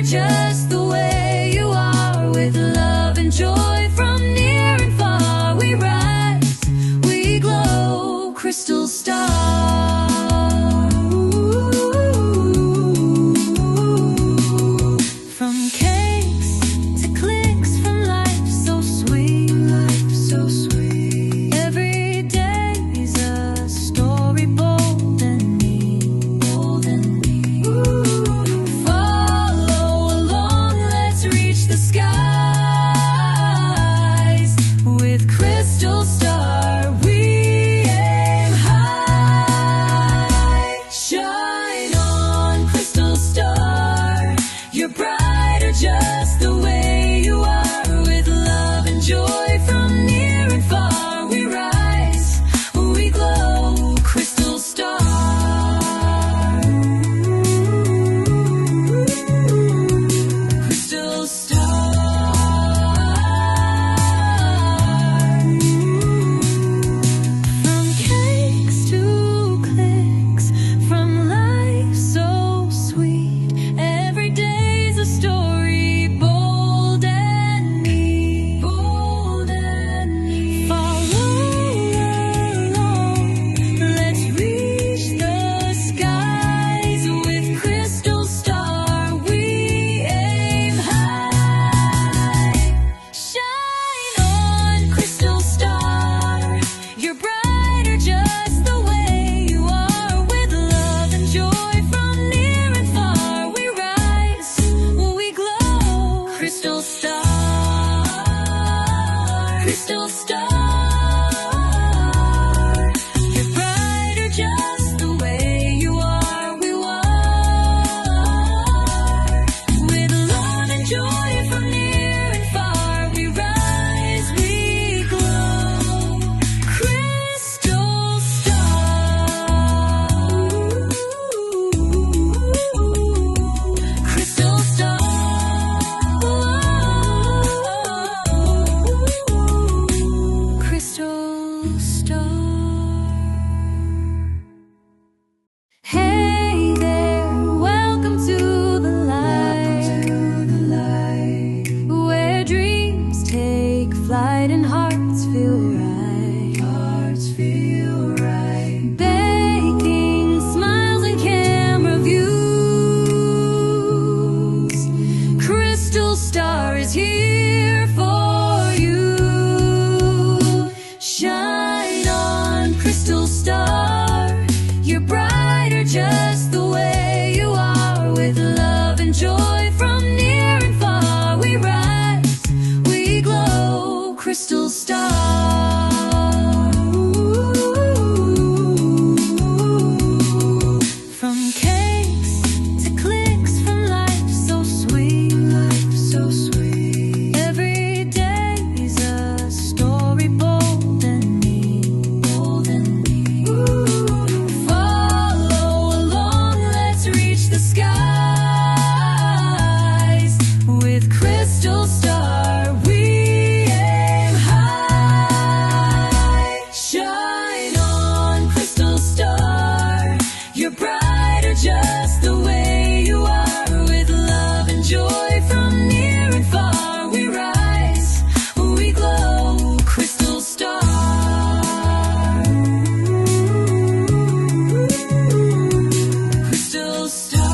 just the way you are. With love and joy from near and far, we rise, we glow, crystal star. From cakes to clicks, from life so sweet, life so sweet. Every day is a story bold and neat, bold and neat. Follow along, let's reach the skies. With crystal star, we aim high. Shine on, crystal star, you're brighter just the way you are. With love and joy from near and far, we rise, we glow, crystal star. Crystal star. From cakes to clicks, from life so sweet. Every day's a story bold and neat, bold and neat. Follow along, let's reach the skies. With crystal star, we aim high. Shine on, crystal star, you're brighter just the way you are. With love and joy from near and far, we rise, we glow, crystal star, crystal star. You're brighter just the way you are, we are. With love and joy from near and far, we rise, we glow, crystal star. Crystal star. Crystal star. Hey there, welcome to the light, where dreams take flight and hearts feel right, baking smiles and camera views. Crystal star is here for you. Shine on, crystal star, you're brighter just the way you are. With love and joy from near and far, we rise, we glow, crystal star. From cakes to clicks, from life so sweet, life so sweet. Every day is a story bold and neat, bold and neat. Follow along, let's reach the skies. With crystal star, we aim high. Shine on, crystal star, you're brighter just the way you are. With love and joy from near and far, we rise, we glow, crystal star. Crystal star.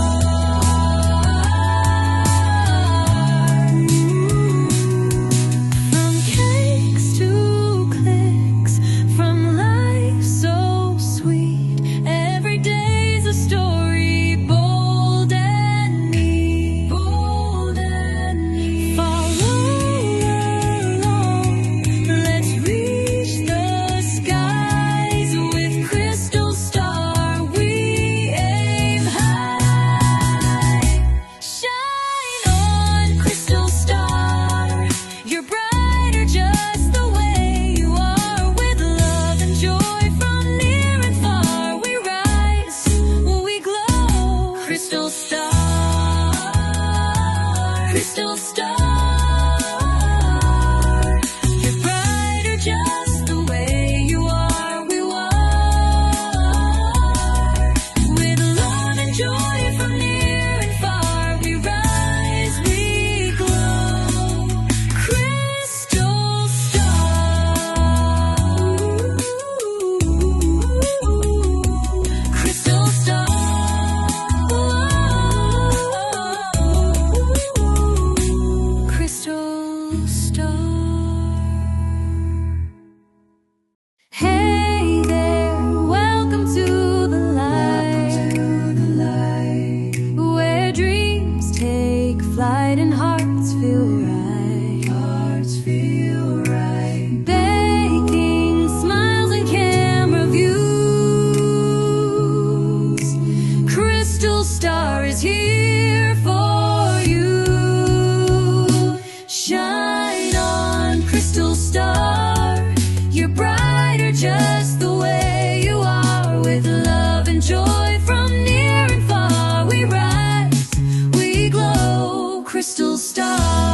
From cakes to clicks, from life so sweet. Every day's a story bold and neat, bold and neat. Follow along, let's reach the skies. With crystal star, we aim high. Shine on, crystal star, you're brighter just the way you are. With love and joy from near and far, we rise, we glow, crystal star, crystal star. You're brighter just the way you are, we are. With love and joy from near and far, we rise, take flight and hearts feel right. Hearts feel right. Baking smiles and camera views. Crystal Star is here for you. Shine on, Crystal Star. You're brighter just the way you are. With love and joy from near and far, we rise, we glow, Crystal Star.